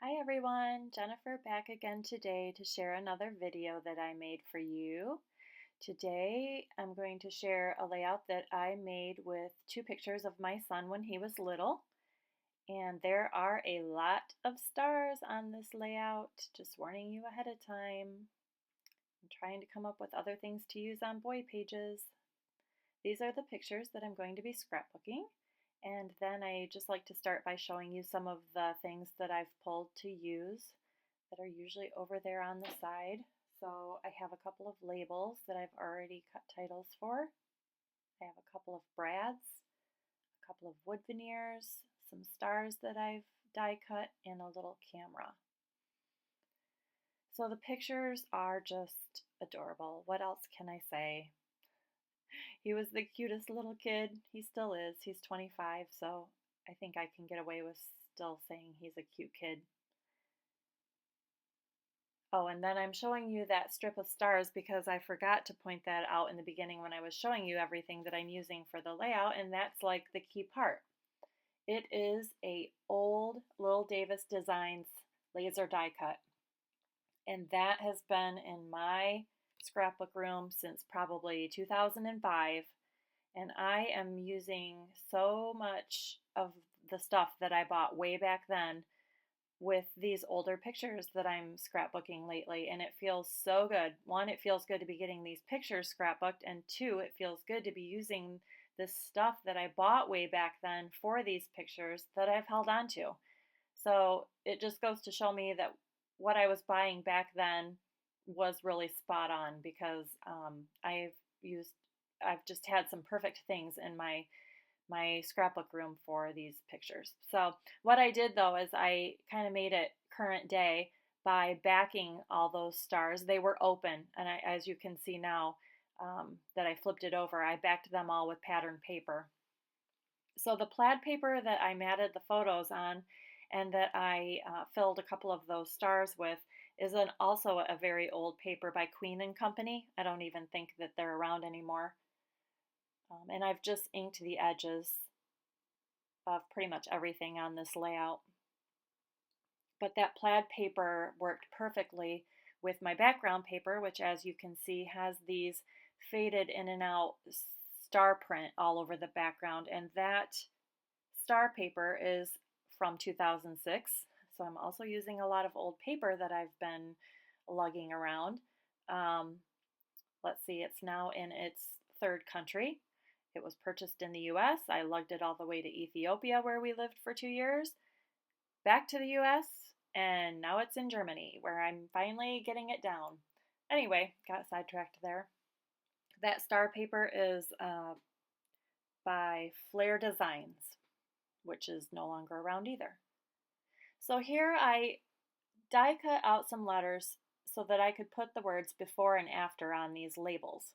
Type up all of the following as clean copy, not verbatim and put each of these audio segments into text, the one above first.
Hi everyone, Jennifer back again today to share another video that I made for you. Today I'm going to share a layout that I made with two pictures of my son when he was little. And there are a lot of stars on this layout, just warning you ahead of time. I'm trying to come up with other things to use on boy pages. These are the pictures that I'm going to be scrapbooking. And then I just like to start by showing you some of the things that I've pulled to use that are usually over there on the side. So I have a couple of labels that I've already cut titles for. I have a couple of brads, a couple of wood veneers, some stars that I've die cut, and a little camera. So the pictures are just adorable. What else can I say? He was the cutest little kid. He still is. He's 25, so I think I can get away with still saying he's a cute kid. Oh, and then I'm showing you that strip of stars because I forgot to point that out in the beginning when I was showing you everything that I'm using for the layout, and that's like the key part. It is a old Lil Davis Designs laser die cut, and that has been in my scrapbook room since probably 2005, and I am using so much of the stuff that I bought way back then with these older pictures that I'm scrapbooking lately, and it feels so good. One, it feels good to be getting these pictures scrapbooked, and two, it feels good to be using this stuff that I bought way back then for these pictures that I've held on to. So it just goes to show me that what I was buying back then was really spot on because I've just had some perfect things in my scrapbook room for these pictures. So what I did though is I kind of made it current day by backing all those stars. They were open, and as you can see now that I flipped it over, I backed them all with patterned paper. So the plaid paper that I matted the photos on and that I filled a couple of those stars with is also a very old paper by Queen and Company. I don't even think that they're around anymore. And I've just inked the edges of pretty much everything on this layout. But that plaid paper worked perfectly with my background paper, which as you can see has these faded in and out star print all over the background. And that star paper is from 2006. So I'm also using a lot of old paper that I've been lugging around. Let's see, it's now in its third country. It was purchased in the US. I lugged it all the way to Ethiopia, where we lived for 2 years, back to the US, and now it's in Germany, where I'm finally getting it down. Anyway, got sidetracked there. That star paper is by Flair Designs, which is no longer around either. So here I die cut out some letters so that I could put the words before and after on these labels.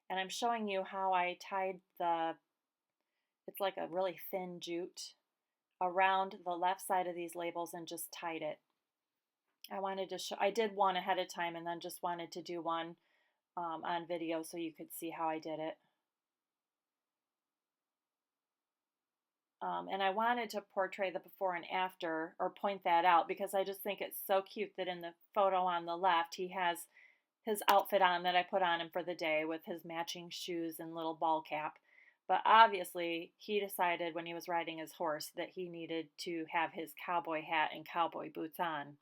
And I'm showing you how I tied it's like a really thin jute around the left side of these labels and just tied it. I did one ahead of time and then just wanted to do one on video so you could see how I did it. And I wanted to portray the before and after, or point that out, because I just think it's so cute that in the photo on the left he has his outfit on that I put on him for the day with his matching shoes and little ball cap. But obviously he decided when he was riding his horse that he needed to have his cowboy hat and cowboy boots on.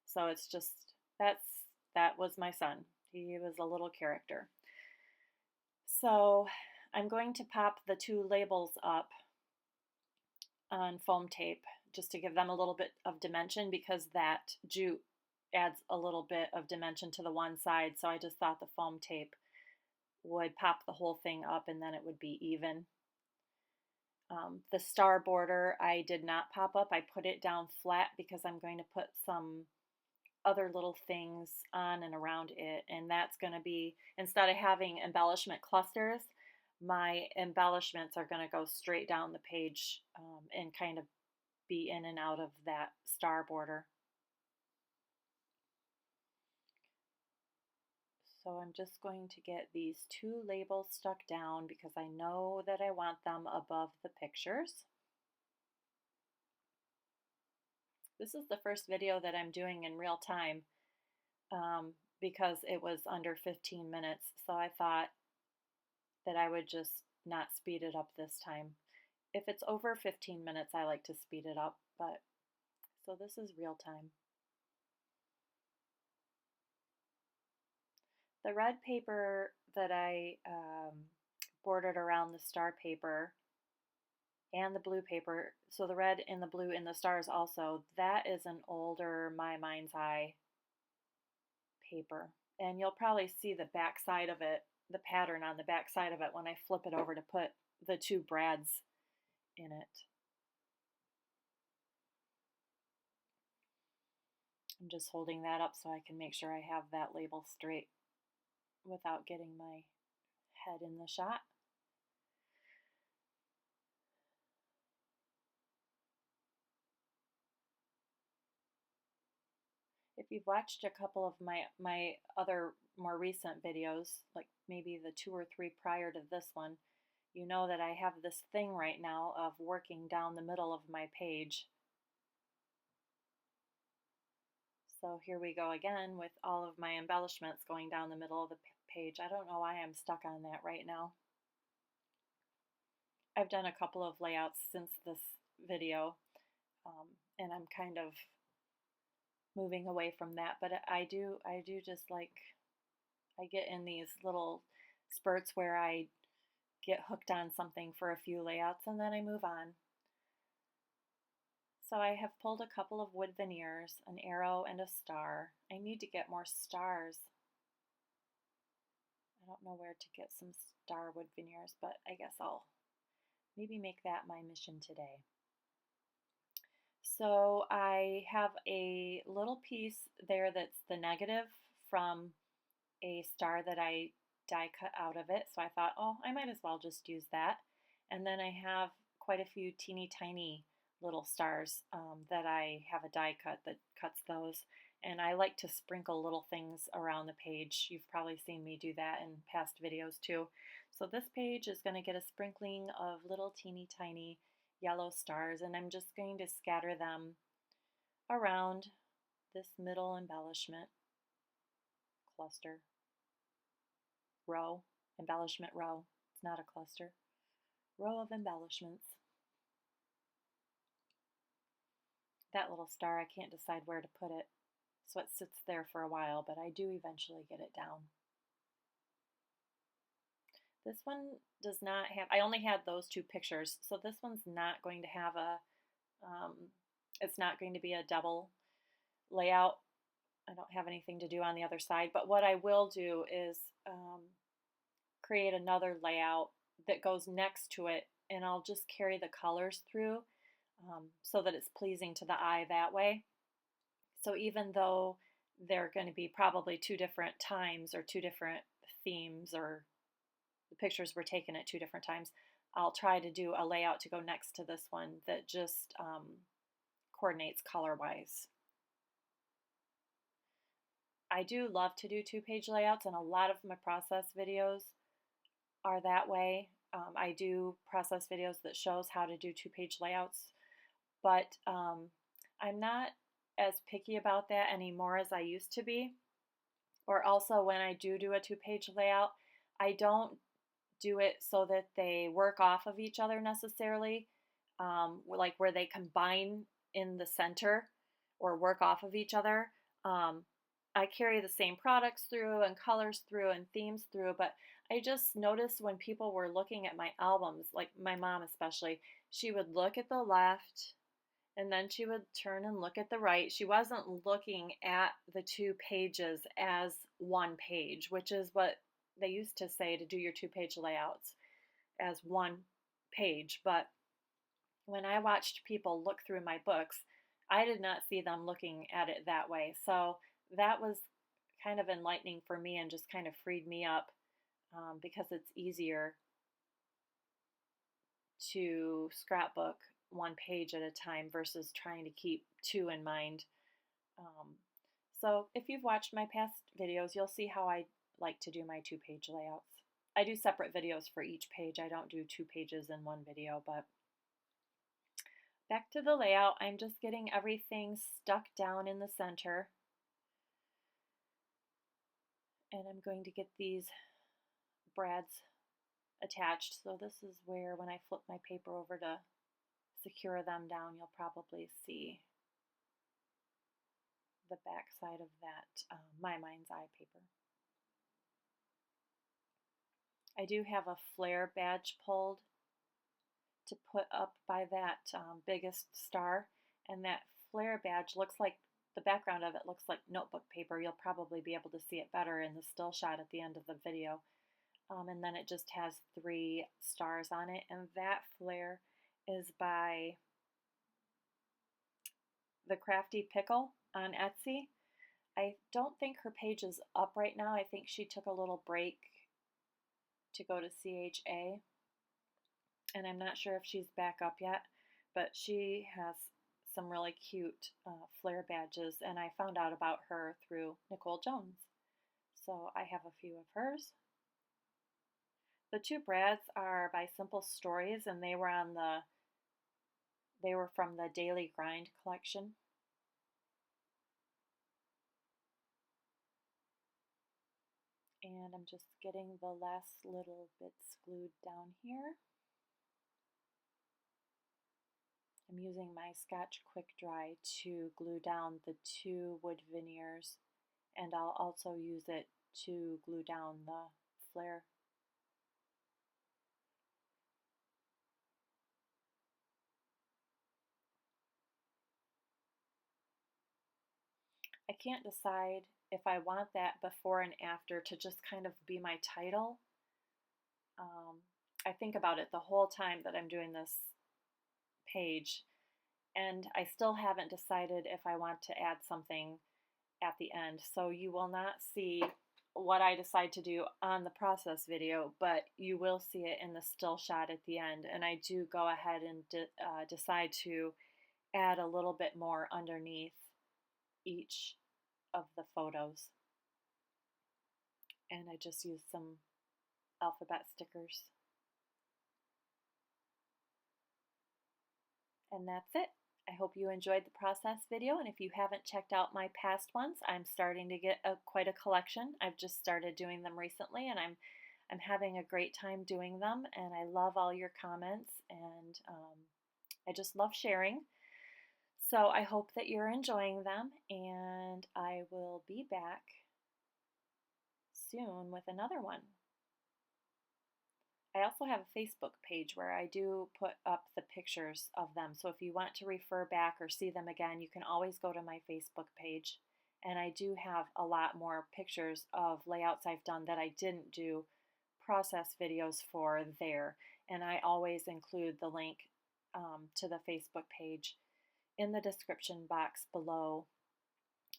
So it's just, that was my son. He was a little character. So I'm going to pop the two labels up on foam tape just to give them a little bit of dimension, because that jute adds a little bit of dimension to the one side. So I just thought the foam tape would pop the whole thing up and then it would be even. The star border I did not pop up. I put it down flat because I'm going to put some other little things on and around it, and that's going to be, instead of having embellishment clusters, my embellishments are going to go straight down the page and kind of be in and out of that star border. So I'm just going to get these two labels stuck down because I know that I want them above the pictures. This is the first video that I'm doing in real time because it was under 15 minutes. So I thought that I would just not speed it up this time. If it's over 15 minutes, I like to speed it up, but so this is real time. The red paper that I bordered around the star paper and the blue paper, so the red and the blue in the stars also, that is an older My Mind's Eye paper. And you'll probably see the back side of it, the pattern on the back side of it when I flip it over to put the two brads in it. I'm just holding that up so I can make sure I have that label straight without getting my head in the shot. If you've watched a couple of my other more recent videos, like maybe the 2 or 3 prior to this one, you know that I have this thing right now of working down the middle of my page. So here we go again with all of my embellishments going down the middle of the page. I don't know why I'm stuck on that right now. I've done a couple of layouts since this video, and I'm kind of moving away from that, but I do just like, I get in these little spurts where I get hooked on something for a few layouts and then I move on. So I have pulled a couple of wood veneers, an arrow and a star. I need to get more stars. I don't know where to get some star wood veneers, but I guess I'll maybe make that my mission today. So I have a little piece there that's the negative from a star that I die cut out of it. So I thought, oh, I might as well just use that. And then I have quite a few teeny tiny little stars that I have a die cut that cuts those. And I like to sprinkle little things around the page. You've probably seen me do that in past videos too. So this page is going to get a sprinkling of little teeny tiny yellow stars, and I'm just going to scatter them around this middle embellishment cluster row, embellishment row. It's not a cluster. Row of embellishments. That little star, I can't decide where to put it, so it sits there for a while, but I do eventually get it down. This one does not have, I only had those two pictures, so this one's not going to have a, it's not going to be a double layout. I don't have anything to do on the other side, but what I will do is create another layout that goes next to it, and I'll just carry the colors through so that it's pleasing to the eye that way. So even though they're going to be probably 2 different times or 2 different themes, or the pictures were taken at 2 different times, I'll try to do a layout to go next to this one that just coordinates color-wise. I do love to do 2-page layouts, and a lot of my process videos are that way. I do process videos that shows how to do 2-page layouts, but I'm not as picky about that anymore as I used to be. Or also when I do a 2-page layout, I don't do it so that they work off of each other necessarily, like where they combine in the center or work off of each other. I carry the same products through and colors through and themes through, but I just noticed when people were looking at my albums, like my mom especially, she would look at the left and then she would turn and look at the right. She wasn't looking at the 2 pages as one page, which is what they used to say to do your 2-page layouts, as one page. But when I watched people look through my books, I did not see them looking at it that way. So that was kind of enlightening for me and just kind of freed me up because it's easier to scrapbook 1 page at a time versus trying to keep 2 in mind. So if you've watched my past videos, you'll see how I like to do my 2-page layouts. I do separate videos for each page. I don't do 2 pages in one video, but Back to the layout, I'm just getting everything stuck down in the center. And I'm going to get these brads attached. So this is where, when I flip my paper over to secure them down, you'll probably see the back side of that My Mind's Eye paper. I do have a flare badge pulled to put up by that biggest star, and that flare badge looks like, the background of it looks like notebook paper. You'll probably be able to see it better in the still shot at the end of the video. And then it just has 3 stars on it, and that flare is by the Crafty Pickle on Etsy. I don't think her page is up right now. I think she took a little break to go to CHA, and I'm not sure if she's back up yet, but she has some really cute flare badges, and I found out about her through Nicole Jones. So I have a few of hers. The 2 brads are by Simple Stories, and they were from the Daily Grind collection. And I'm just getting the last little bits glued down here. I'm using my Scotch Quick Dry to glue down the 2 wood veneers, and I'll also use it to glue down the flare. I can't decide if I want that before and after to just kind of be my title. I think about it the whole time that I'm doing this page, and I still haven't decided if I want to add something at the end. So you will not see what I decide to do on the process video, but you will see it in the still shot at the end. And I do go ahead and decide to add a little bit more underneath each of the photos. And I just use some alphabet stickers. And that's it. I hope you enjoyed the process video, and if you haven't checked out my past ones, I'm starting to get quite a collection. I've just started doing them recently, and I'm having a great time doing them, and I love all your comments, and I just love sharing. So I hope that you're enjoying them, and I will be back soon with another one. I also have a Facebook page where I do put up the pictures of them. So if you want to refer back or see them again, you can always go to my Facebook page. And I do have a lot more pictures of layouts I've done that I didn't do process videos for there. And I always include the link to the Facebook page in the description box below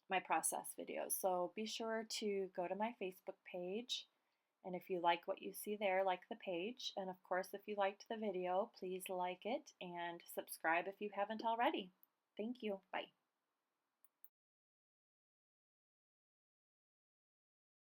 my process videos. So be sure to go to my Facebook page. And if you like what you see there, like the page. And of course, if you liked the video, please like it and subscribe if you haven't already. Thank you. Bye.